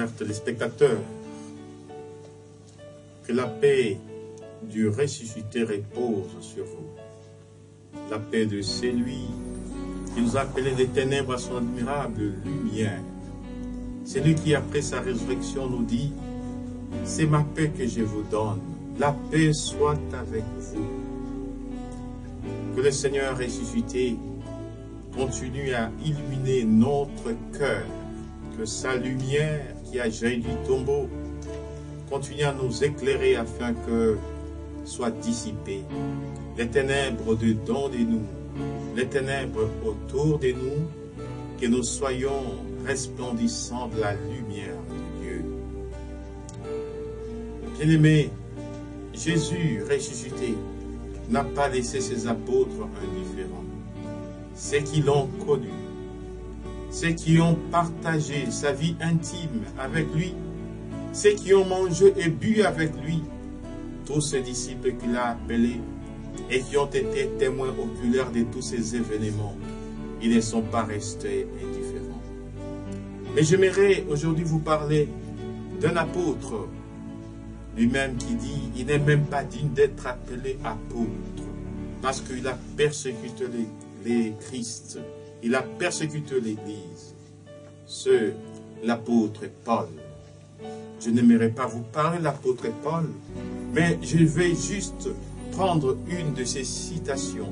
chers téléspectateurs, que la paix du ressuscité repose sur vous. La paix de celui qui nous a appelés des ténèbres à son admirable lumière. C'est lui qui, après sa résurrection, nous dit « C'est ma paix que je vous donne. La paix soit avec vous. » Que le Seigneur ressuscité continue à illuminer notre cœur. Que sa lumière qui a jailli du tombeau continue à nous éclairer afin que soient dissipées les ténèbres dedans de nous, les ténèbres autour de nous, que nous soyons resplendissants de la lumière de Dieu. Bien-aimés, Jésus ressuscité n'a pas laissé ses apôtres indifférents. Ceux qui l'ont connu, ceux qui ont partagé sa vie intime avec lui, ceux qui ont mangé et bu avec lui, tous ces disciples qu'il a appelés et qui ont été témoins oculaires de tous ces événements, ils ne sont pas restés indifférents. Mais j'aimerais aujourd'hui vous parler d'un apôtre, lui-même qui dit, il n'est même pas digne d'être appelé apôtre, parce qu'il a persécuté les Christ, il a persécuté l'Église. C'est l'apôtre Paul. Je n'aimerais pas vous parler de l'apôtre Paul, mais je vais juste prendre une de ses citations.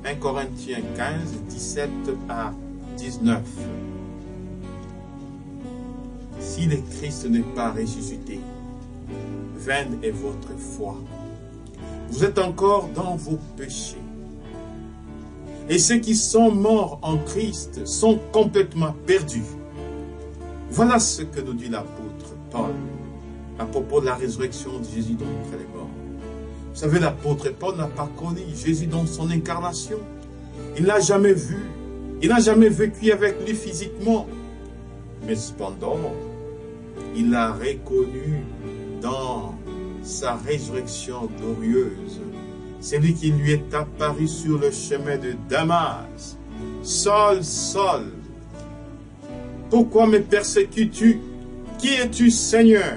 1 Corinthiens 15, 17 à 19. Si le Christ n'est pas ressuscité, vaine est votre foi. Vous êtes encore dans vos péchés. Et ceux qui sont morts en Christ sont complètement perdus. Voilà ce que nous dit l'apôtre Paul à propos de la résurrection de Jésus d'entre les morts. Vous savez, l'apôtre Paul n'a pas connu Jésus dans son incarnation. Il ne l'a jamais vu. Il n'a jamais vécu avec lui physiquement. Mais cependant, il l'a reconnu dans sa résurrection glorieuse. C'est lui qui lui est apparu sur le chemin de Damas. Saul, Saul, pourquoi me persécutes-tu? Qui es-tu, Seigneur?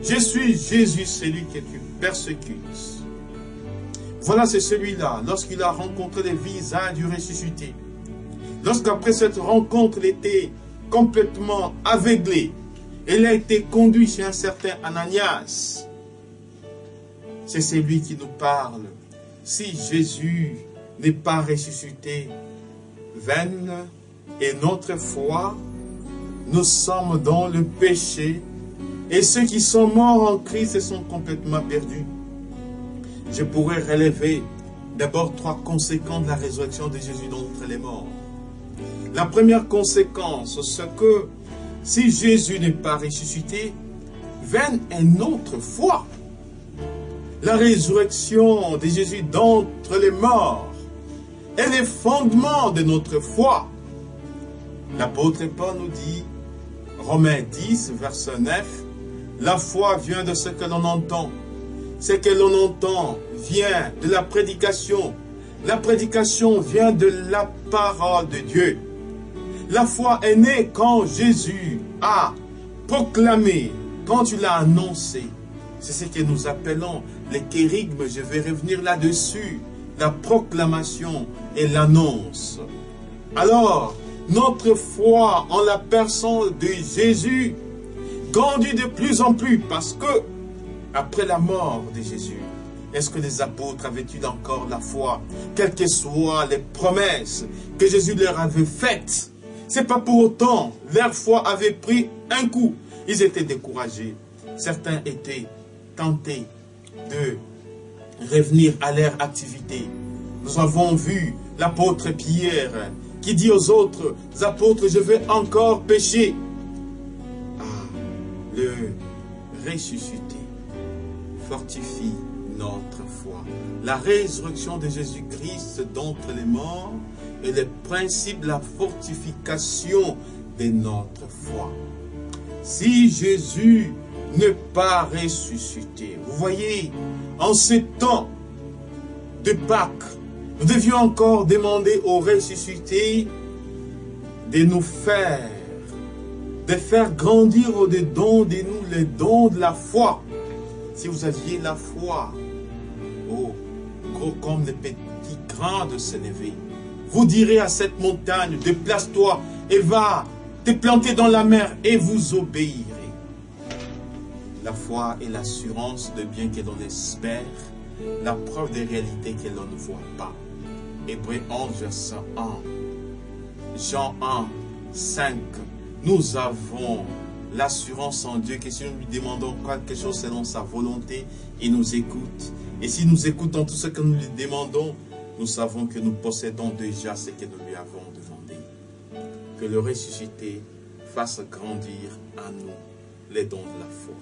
Je suis Jésus, celui que tu persécutes. Voilà, c'est celui-là, lorsqu'il a rencontré le visage du ressuscité. Lorsqu'après cette rencontre, il était complètement aveuglé. Il a été conduit chez un certain Ananias. C'est celui qui nous parle. Si Jésus n'est pas ressuscité, vaine est notre foi, nous sommes dans le péché, et ceux qui sont morts en Christ sont complètement perdus. Je pourrais relever d'abord 3 conséquences de la résurrection de Jésus d'entre les morts. La première conséquence, c'est que si Jésus n'est pas ressuscité, vaine est notre foi. La résurrection de Jésus d'entre les morts est le fondement de notre foi. L'apôtre Paul nous dit, Romains 10, verset 9, la foi vient de ce que l'on entend. Ce que l'on entend vient de la prédication. La prédication vient de la parole de Dieu. La foi est née quand Jésus a proclamé, quand il a annoncé. C'est ce que nous appelons les kérygmes, je vais revenir là-dessus, la proclamation et l'annonce. Alors, notre foi en la personne de Jésus grandit de plus en plus parce que, après la mort de Jésus, est-ce que les apôtres avaient-ils encore la foi, quelles que soient les promesses que Jésus leur avait faites? Ce n'est pas pour autant, leur foi avait pris un coup. Ils étaient découragés. Certains étaient tentés de revenir à leur activité. Nous avons vu l'apôtre Pierre qui dit aux autres apôtres, je vais encore pécher. Ah, le ressuscité fortifie notre foi. La résurrection de Jésus-Christ d'entre les morts est le principe de la fortification de notre foi. Si Jésus n'est pas ressuscité, vous voyez, en ces temps de Pâques, nous devions encore demander au ressuscité de nous faire de faire grandir au-dedans de nous les dons de la foi. Si vous aviez la foi, oh, gros comme les petits grains de s'élever, vous direz à cette montagne, déplace-toi et va te planter dans la mer et vous obéirez. La foi est l'assurance de bien que l'on espère, la preuve des réalités que l'on ne voit pas. Hébreux 11, verset 1. Jean 1, 5. Nous avons l'assurance en Dieu que si nous lui demandons quelque chose selon sa volonté, il nous écoute. Et si nous écoutons tout ce que nous lui demandons, nous savons que nous possédons déjà ce que nous lui avons demandé. Que le ressuscité fasse grandir à nous les dons de la foi.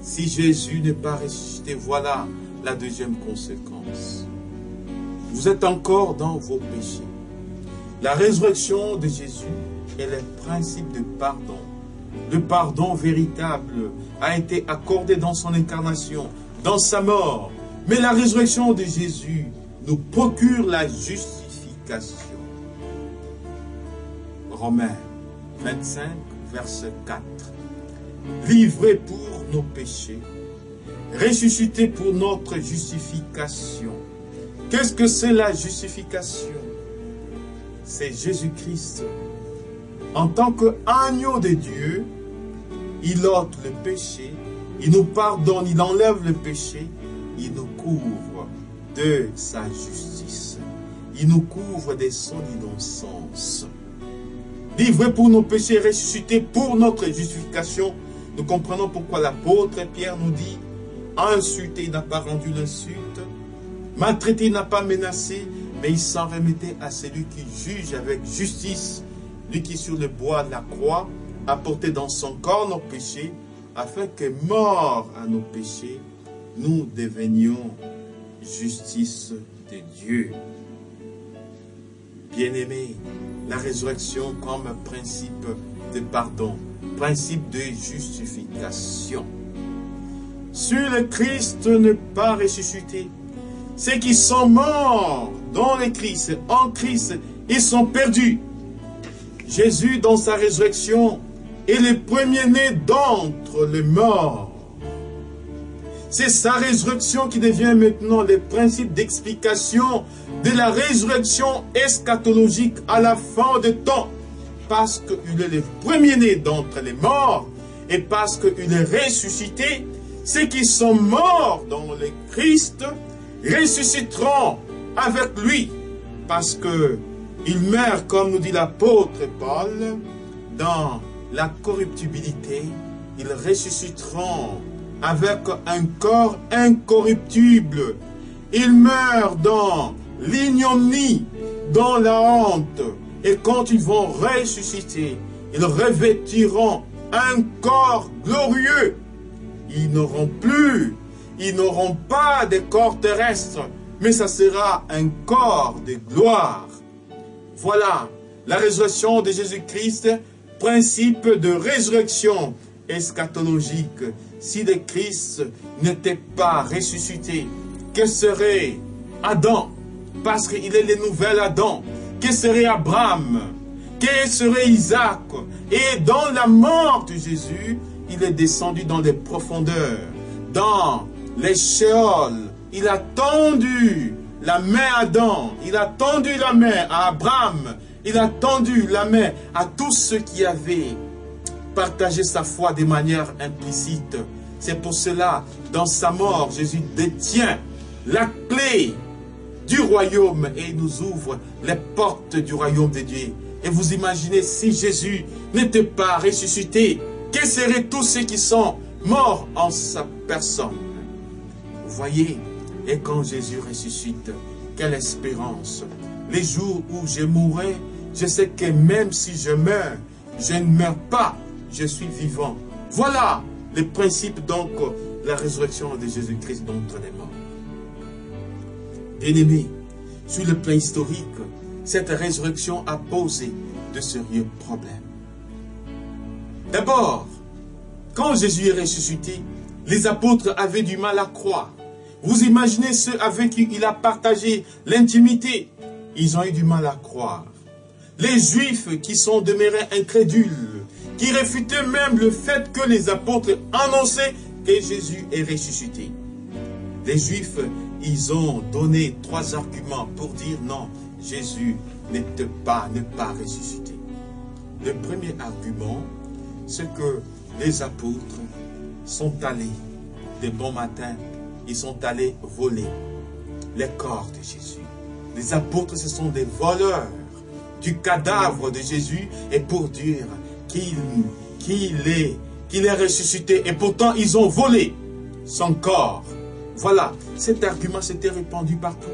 Si Jésus n'est pas ressuscité, voilà la deuxième conséquence. Vous êtes encore dans vos péchés. La résurrection de Jésus est le principe de pardon. Le pardon véritable a été accordé dans son incarnation, dans sa mort. Mais la résurrection de Jésus nous procure la justification. Romains 25, verset 4. Livré pour nos péchés, ressuscité pour notre justification. Qu'est-ce que c'est la justification? C'est Jésus-Christ. En tant qu'agneau de Dieu, il ôte le péché, il nous pardonne, il enlève le péché, il nous couvre de sa justice. Il nous couvre de son innocence. Livré pour nos péchés, ressuscité pour notre justification. Nous comprenons pourquoi l'apôtre Pierre nous dit, insulté, il n'a pas rendu l'insulte, maltraité, il n'a pas menacé, mais il s'en remettait à celui qui juge avec justice, lui qui sur le bois de la croix a porté dans son corps nos péchés, afin que, mort à nos péchés, nous devenions justice de Dieu. Bien-aimés, la résurrection comme principe de pardon, principe de justification. Si le Christ n'est pas ressuscité, ceux qui sont morts dans le Christ, en Christ, ils sont perdus. Jésus, dans sa résurrection, est le premier-né d'entre les morts. C'est sa résurrection qui devient maintenant le principe d'explication de la résurrection eschatologique à la fin des temps. Parce qu'il est le premier-né d'entre les morts et parce qu'il est ressuscité, ceux qui sont morts dans le Christ ressusciteront avec lui. Parce qu'il meurt, comme nous dit l'apôtre Paul, dans la corruptibilité. Ils ressusciteront avec un corps incorruptible. Ils meurent dans l'ignominie, dans la honte. Et quand ils vont ressusciter, ils revêtiront un corps glorieux. Ils n'auront pas de corps terrestres, mais ça sera un corps de gloire. Voilà la résurrection de Jésus-Christ, principe de résurrection eschatologique. Si le Christ n'était pas ressuscité, que serait Adam? Parce qu'il est le nouvel Adam. Que serait Abraham? Que serait Isaac? Et dans la mort de Jésus, il est descendu dans les profondeurs, dans les Sheol. Il a tendu la main à Adam, il a tendu la main à Abraham, il a tendu la main à tous ceux qui avaient partagé sa foi de manière implicite. C'est pour cela, dans sa mort, Jésus détient la clé du royaume et il nous ouvre les portes du royaume de Dieu. Et vous imaginez, si Jésus n'était pas ressuscité, quels seraient tous ceux qui sont morts en sa personne? Vous voyez, et quand Jésus ressuscite, quelle espérance! Les jours où je mourrai, je sais que même si je meurs, je ne meurs pas, je suis vivant. Voilà le principe donc de la résurrection de Jésus-Christ d'entre les morts. Bien-aimés, sur le plan historique, cette résurrection a posé de sérieux problèmes. D'abord, quand Jésus est ressuscité, les apôtres avaient du mal à croire. Vous imaginez ceux avec qui il a partagé l'intimité. Ils ont eu du mal à croire. les Juifs qui sont demeurés incrédules, qui réfutaient même le fait que les apôtres annonçaient que Jésus est ressuscité. Les Juifs, ils ont donné 3 arguments pour dire non, Jésus n'est pas ressuscité. Le premier argument, c'est que les apôtres sont allés, de bon matin, ils sont allés voler les corps de Jésus. Les apôtres, ce sont des voleurs du cadavre de Jésus, et pour dire qu'il est ressuscité, et pourtant ils ont volé son corps. Voilà, cet argument s'était répandu partout.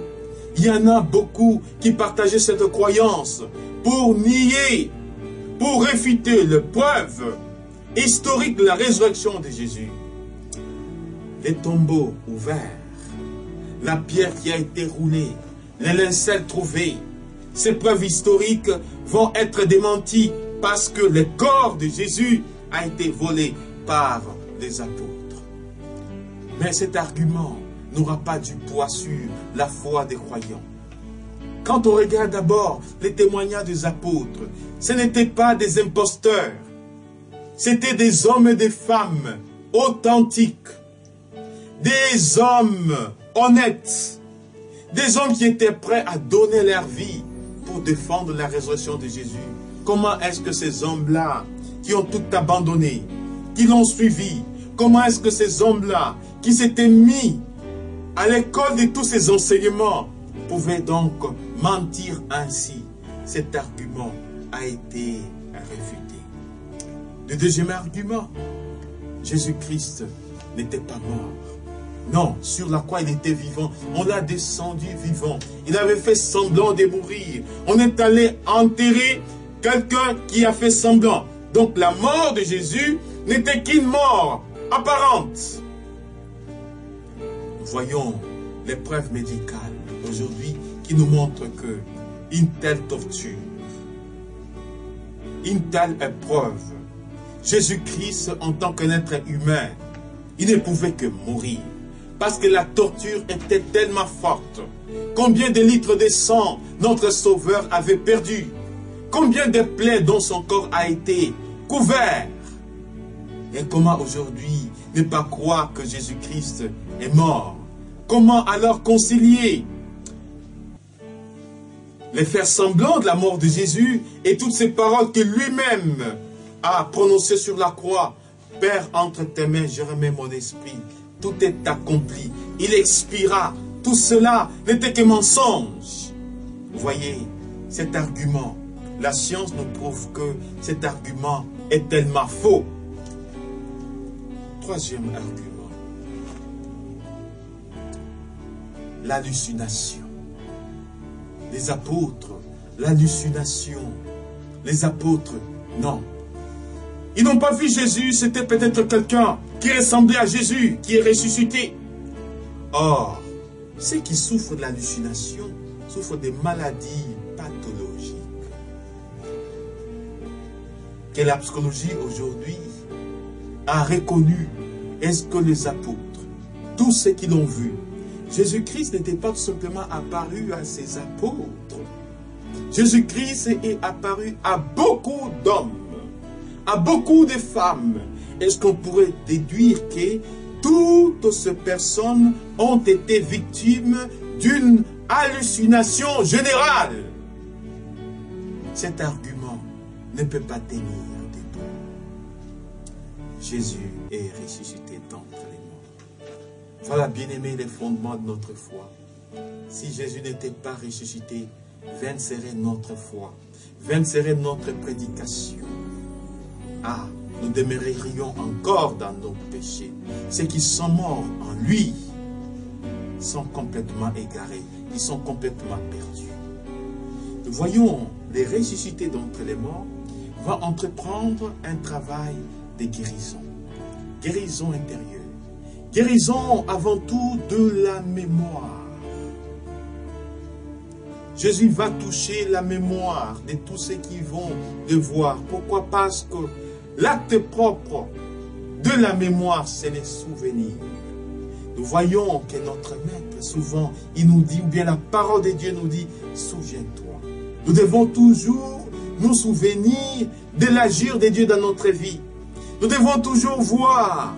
Il y en a beaucoup qui partageaient cette croyance pour nier, pour réfuter les preuves historiques de la résurrection de Jésus. Les tombeaux ouverts, la pierre qui a été roulée, les lincelles trouvés, ces preuves historiques vont être démenties parce que le corps de Jésus a été volé par les apôtres. Mais cet argument n'aura pas du poids sur la foi des croyants. Quand on regarde d'abord les témoignages des apôtres, ce n'étaient pas des imposteurs. C'étaient des hommes et des femmes authentiques. Des hommes honnêtes. Des hommes qui étaient prêts à donner leur vie pour défendre la résurrection de Jésus. Comment est-ce que ces hommes-là, qui ont tout abandonné, qui l'ont suivi, comment est-ce que ces hommes-là, qui s'étaient mis à l'école de tous ces enseignements, pouvaient donc mentir ainsi? Cet argument a été réfuté. Le deuxième argument, Jésus-Christ n'était pas mort. Non, sur la croix, il était vivant. On l'a descendu vivant. Il avait fait semblant de mourir. On est allé enterrer quelqu'un qui a fait semblant. Donc la mort de Jésus n'était qu'une mort apparente. Nous voyons les preuves médicales aujourd'hui qui nous montrent que une telle torture, une telle épreuve, Jésus-Christ en tant qu'un être humain, il ne pouvait que mourir. Parce que la torture était tellement forte. Combien de litres de sang notre Sauveur avait perdu? Combien de plaies dont son corps a été couvert? Et comment aujourd'hui ne pas croire que Jésus-Christ est mort? Comment alors concilier les faire semblant de la mort de Jésus et toutes ces paroles que lui-même a prononcées sur la croix? Père, entre tes mains, je remets mon esprit. Tout est accompli. Il expira. Tout cela n'était que mensonge. Vous voyez, cet argument, la science nous prouve que cet argument est tellement faux. Troisième argument. L'hallucination. Les apôtres, l'hallucination. Les apôtres, non. Ils n'ont pas vu Jésus, c'était peut-être quelqu'un qui ressemblait à Jésus, qui est ressuscité. Or, ceux qui souffrent de l'hallucination souffrent de maladies pathologiques. Que la psychologie aujourd'hui a reconnu, est-ce que les apôtres, tous ceux qui l'ont vu, Jésus-Christ n'était pas tout simplement apparu à ses apôtres. Jésus-Christ est apparu à beaucoup d'hommes, à beaucoup de femmes. Est-ce qu'on pourrait déduire que toutes ces personnes ont été victimes d'une hallucination générale? Cet argument ne peut pas tenir debout. Jésus est ressuscité d'entre les morts. Voilà, bien-aimés, les fondements de notre foi. Si Jésus n'était pas ressuscité, vaine serait notre foi, vaine serait notre prédication. Ah, nous demeurerions encore dans nos péchés. Ceux qui sont morts en lui sont complètement égarés, ils sont complètement perdus. Nous voyons les ressuscités d'entre les morts vont entreprendre un travail de guérison. Guérison intérieure. Guérison avant tout de la mémoire. Jésus va toucher la mémoire de tous ceux qui vont le voir. Pourquoi? Parce que l'acte propre de la mémoire, c'est les souvenirs. Nous voyons que notre Maître, souvent, il nous dit, ou bien la parole de Dieu nous dit, souviens-toi. Nous devons toujours nous souvenir de l'agir de Dieu dans notre vie. Nous devons toujours voir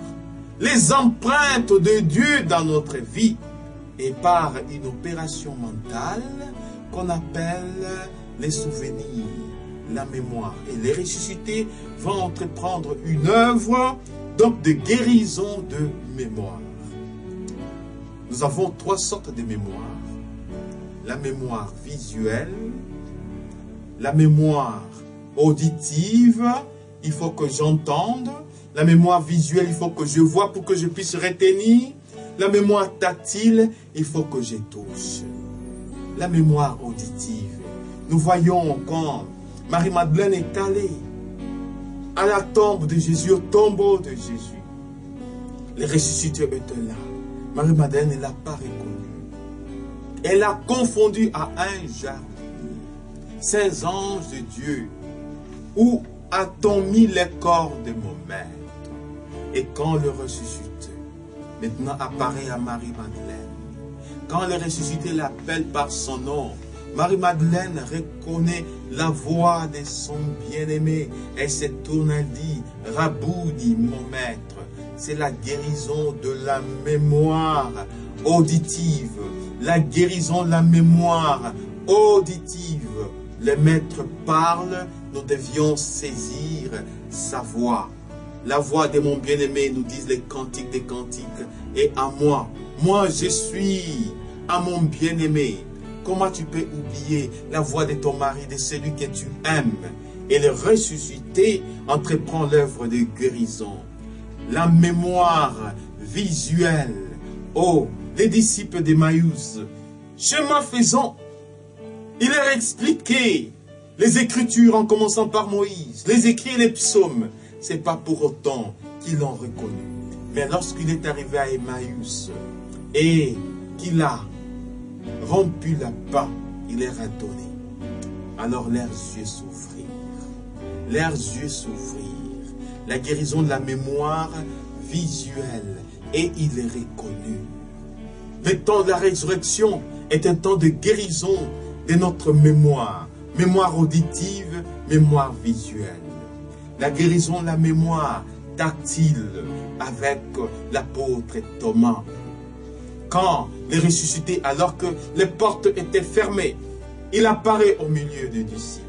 les empreintes de Dieu dans notre vie. Et par une opération mentale qu'on appelle les souvenirs, la mémoire. Et les ressuscités vont entreprendre une œuvre donc de guérison de mémoire. Nous avons 3 sortes de mémoire. La mémoire visuelle, la mémoire auditive, il faut que j'entende. La mémoire visuelle, il faut que je vois pour que je puisse retenir. La mémoire tactile, il faut que je touche. La mémoire auditive, nous voyons quand Marie-Madeleine est allée à la tombe de Jésus, au tombeau de Jésus. Les ressuscités étaient là. Marie-Madeleine ne l'a pas reconnu. Elle a confondu à un jardinier. Ces anges de Dieu, où a-t-on mis les corps de mon maître? Et quand le ressuscité maintenant apparaît à Marie-Madeleine, quand le ressuscité l'appelle par son nom, Marie-Madeleine reconnaît la voix de son bien-aimé. Elle se tourne et dit, Raboudi, mon maître. C'est la guérison de la mémoire auditive. La guérison de la mémoire auditive. Le maître parle, nous devions saisir sa voix. La voix de mon bien-aimé, nous disent les cantiques des cantiques. Et à moi, moi je suis à mon bien-aimé. Comment tu peux oublier la voix de ton mari, de celui que tu aimes? Et le ressuscité entreprend l'œuvre de guérison. La mémoire visuelle. Oh, les disciples d'Emmaüs, chemin faisant, il leur expliquait les Écritures en commençant par Moïse, les écrits et les psaumes. Ce n'est pas pour autant qu'ils l'ont reconnu. Mais lorsqu'il est arrivé à Emmaüs et qu'il a rompu la pain, il leur a donné. Alors leurs yeux s'ouvrirent. Leurs yeux s'ouvrirent. La guérison de la mémoire visuelle. Et il est reconnu. Le temps de la résurrection est un temps de guérison de notre mémoire. Mémoire auditive, mémoire visuelle. La guérison de la mémoire tactile avec l'apôtre Thomas. Quand les ressuscités, alors que les portes étaient fermées, il apparaît au milieu des disciples.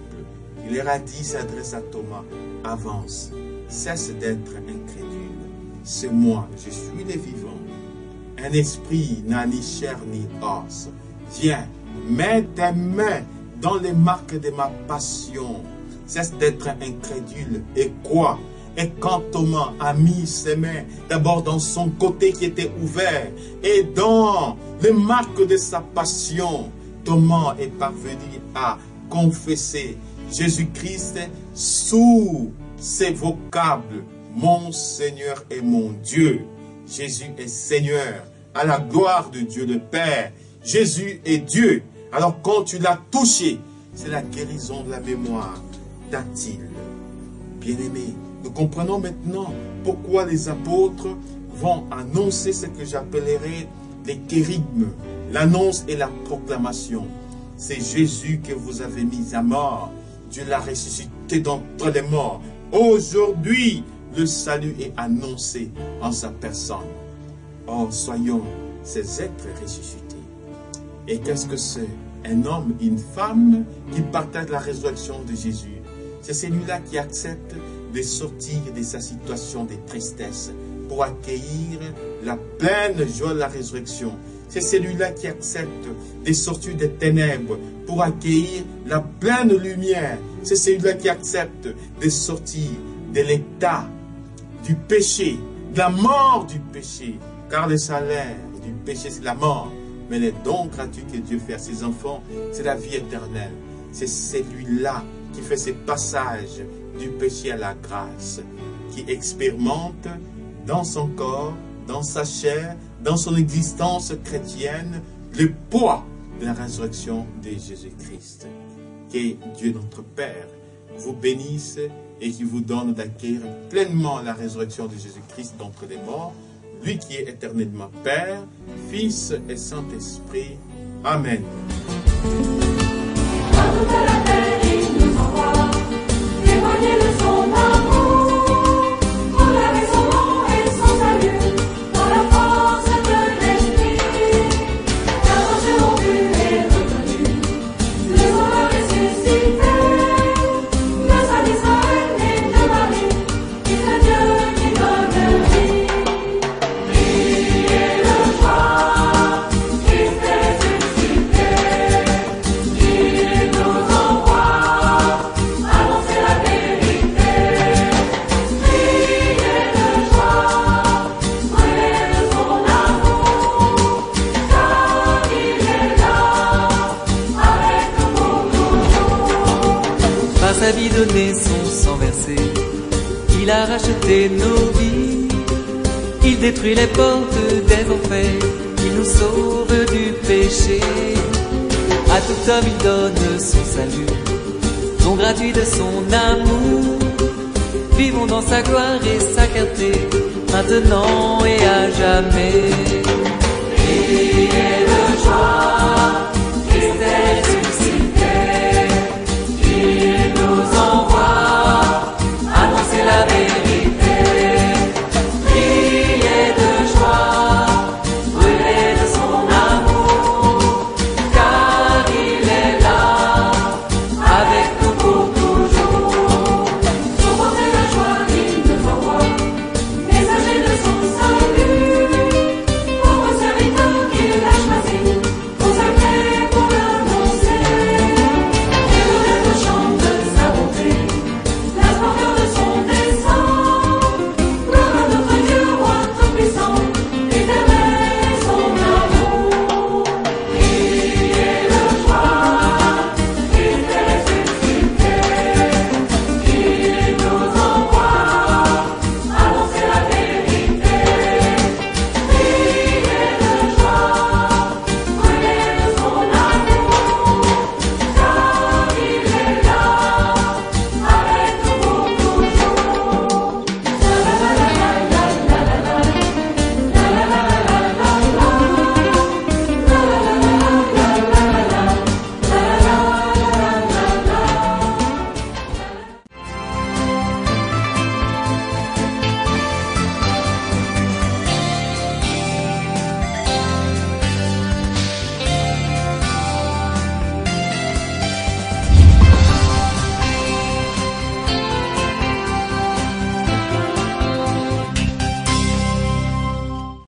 Il leur a dit, s'adresse à Thomas, avance, cesse d'être incrédule. C'est moi, je suis le vivant. Un esprit n'a ni chair ni os. Viens, mets tes mains dans les marques de ma passion. Cesse d'être incrédule. Et quoi? Et quand Thomas a mis ses mains d'abord dans son côté qui était ouvert et dans les marques de sa passion, Thomas est parvenu à confesser Jésus-Christ sous ses vocables, mon Seigneur et mon Dieu. Jésus est Seigneur, à la gloire de Dieu le Père. Jésus est Dieu. Alors quand tu l'as touché, c'est la guérison de la mémoire tactile. Bien-aimé, nous comprenons maintenant pourquoi les apôtres vont annoncer ce que j'appellerai les kérigmes, l'annonce et la proclamation. C'est Jésus que vous avez mis à mort. Dieu l'a ressuscité d'entre les morts. Aujourd'hui, le salut est annoncé en sa personne. Oh, soyons ces êtres ressuscités. Et qu'est-ce que c'est? Un homme, une femme qui partagent la résurrection de Jésus. C'est celui-là qui accepte de sortir de sa situation de tristesse pour accueillir la pleine joie de la résurrection. C'est celui-là qui accepte de sortir des ténèbres pour accueillir la pleine lumière. C'est celui-là qui accepte de sortir de l'état du péché, de la mort du péché. Car le salaire du péché, c'est la mort. Mais les dons gratuits que Dieu fait à ses enfants, c'est la vie éternelle. C'est celui-là qui fait ces passages du péché à la grâce, qui expérimente dans son corps, dans sa chair, dans son existence chrétienne, le poids de la résurrection de Jésus-Christ. Que Dieu notre Père vous bénisse et qui vous donne d'acquérir pleinement la résurrection de Jésus-Christ d'entre les morts, lui qui est éternellement Père, Fils et Saint-Esprit. Amen. À toute la terre, il nous envoie. sa vie donnée, son sang versé, il a racheté nos vies. Il détruit les portes des enfers, il nous sauve du péché. À tout homme il donne son salut, don gratuit de son amour. Vivons dans sa gloire et sa clarté, maintenant et à jamais. Priez de joie.